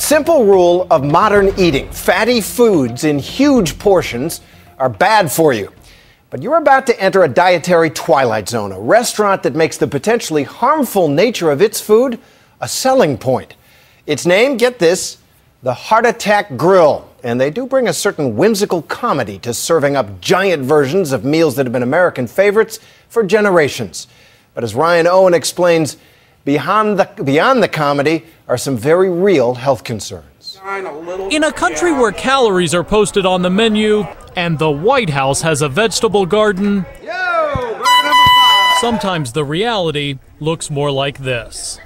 simple rule of modern eating: fatty foods in huge portions are bad for you. But you're about to enter a dietary twilight zone, a restaurant that makes the potentially harmful nature of its food a selling point. Its name, get this, the Heart Attack Grill. And they do bring a certain whimsical comedy to serving up giant versions of meals that have been American favorites for generations. But as Ryan Owen explains, beyond the comedy are some very real health concerns. In a country where calories are posted on the menu and the White House has a vegetable garden, sometimes the reality looks more like this.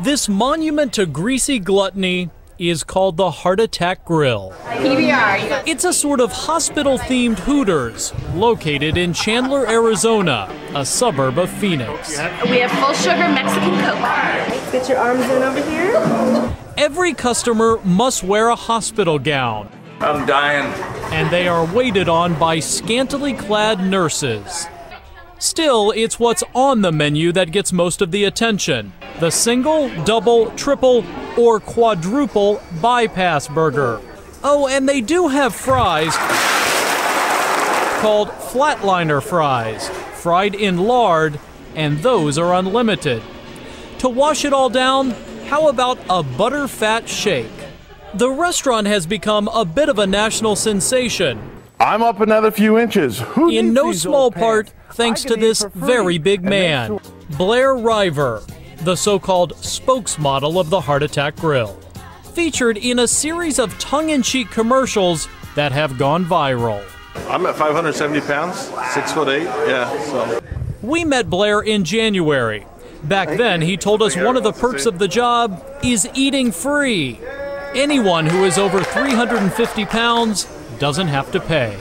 This monument to greasy gluttony is called the Heart Attack Grill. PBR. It's a sort of hospital-themed Hooters located in Chandler, Arizona, a suburb of Phoenix. We have full sugar Mexican Coke. Get your arms in over here. Every customer must wear a hospital gown. I'm dying. And they are waited on by scantily clad nurses. Still, it's what's on the menu that gets most of the attention. The single, double, triple, or quadruple bypass burger. Oh, and they do have fries called flatliner fries, fried in lard, and those are unlimited. To wash it all down, how about a butterfat shake? The restaurant has become a bit of a national sensation. I'm up another few inches. In no small part, thanks to this very big man, Blair River, the so-called spokesmodel of the Heart Attack Grill, featured in a series of tongue-in-cheek commercials that have gone viral. I'm at 570 pounds, 6'8", yeah, so. We met Blair in January. Back then, he told us one of the perks of the job is eating free. Anyone who is over 350 pounds doesn't have to pay.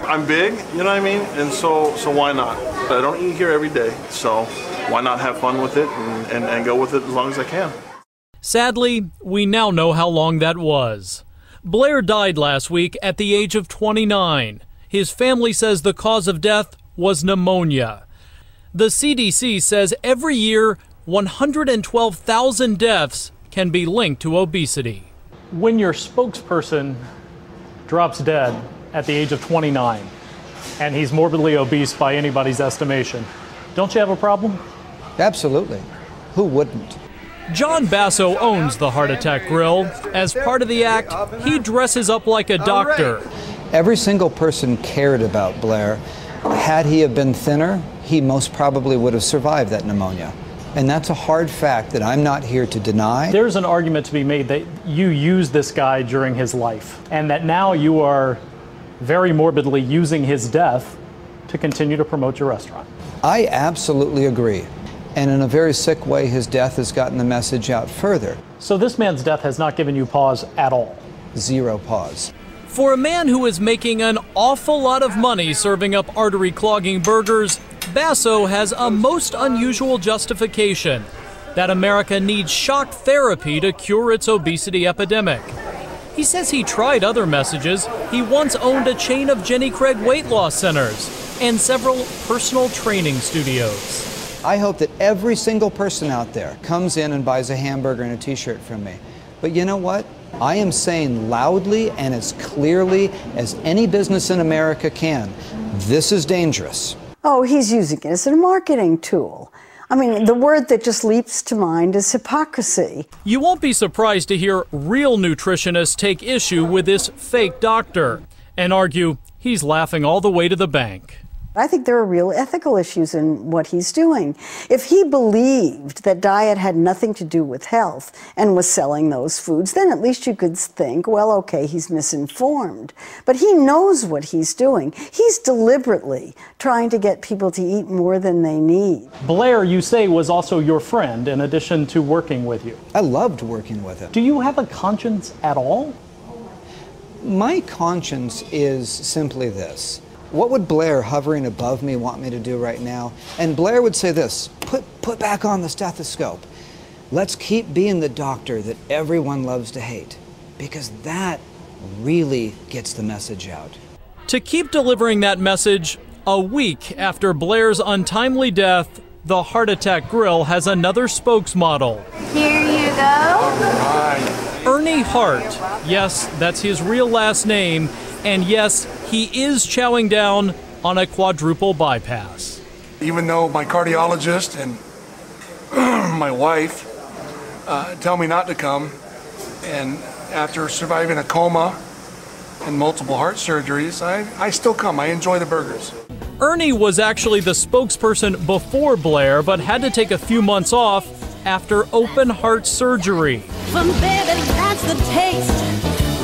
I'm big, you know what I mean? And so why not? But I don't eat here every day, so why not have fun with it and go with it as long as I can? Sadly, we now know how long that was. Blair died last week at the age of 29. His family says the cause of death was pneumonia. The CDC says every year, 112,000 deaths can be linked to obesity. When your spokesperson drops dead at the age of 29, and he's morbidly obese by anybody's estimation, don't you have a problem? Absolutely. Who wouldn't? John Basso owns the Heart Attack Grill. As part of the act, he dresses up like a doctor. Every single person cared about Blair. Had he have been thinner, he most probably would have survived that pneumonia. And that's a hard fact that I'm not here to deny. There's an argument to be made that you used this guy during his life, and that now you are very morbidly using his death to continue to promote your restaurant. I absolutely agree. And in a very sick way, his death has gotten the message out further. So this man's death has not given you pause at all? Zero pause. For a man who is making an awful lot of money serving up artery-clogging burgers, Basso has a most unusual justification: that America needs shock therapy to cure its obesity epidemic. He says he tried other messages. He once owned a chain of Jenny Craig weight loss centers and several personal training studios. I hope that every single person out there comes in and buys a hamburger and a t-shirt from me. But you know what? I am saying loudly and as clearly as any business in America can, this is dangerous. Oh, he's using it as a marketing tool. I mean, the word that just leaps to mind is hypocrisy. You won't be surprised to hear real nutritionists take issue with this fake doctor and argue he's laughing all the way to the bank. I think there are real ethical issues in what he's doing. If he believed that diet had nothing to do with health and was selling those foods, then at least you could think, well, okay, he's misinformed. But he knows what he's doing. He's deliberately trying to get people to eat more than they need. Blair, you say, was also your friend in addition to working with you. I loved working with him. Do you have a conscience at all? My conscience is simply this. What would Blair, hovering above me, want me to do right now? And Blair would say this: put back on the stethoscope. Let's keep being the doctor that everyone loves to hate, because that really gets the message out. To keep delivering that message, a week after Blair's untimely death, the Heart Attack Grill has another spokesmodel. Here you go. Ernie Hart, yes, that's his real last name, and yes, he is chowing down on a quadruple bypass. Even though my cardiologist and my wife tell me not to come, and after surviving a coma and multiple heart surgeries, I still come. I enjoy the burgers. Ernie was actually the spokesperson before Blair, but had to take a few months off after open heart surgery. From baby, that's the taste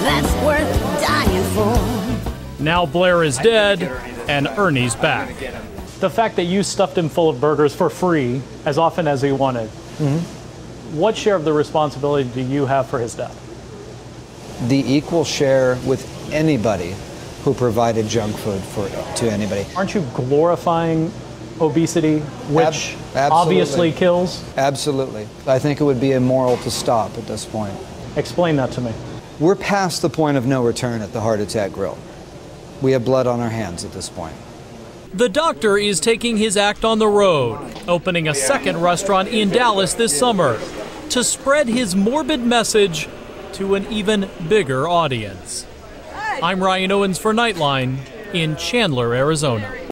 that's worth dying for. Now Blair is dead, and Ernie's back. The fact that you stuffed him full of burgers for free as often as he wanted, what share of the responsibility do you have for his death? The equal share with anybody who provided junk food to anybody. Aren't you glorifying obesity, which obviously kills? Absolutely. I think it would be immoral to stop at this point. Explain that to me. We're past the point of no return at the Heart Attack Grill. We have blood on our hands at this point. The doctor is taking his act on the road, opening a second restaurant in Dallas this summer to spread his morbid message to an even bigger audience. I'm Ryan Owens for Nightline in Chandler, Arizona.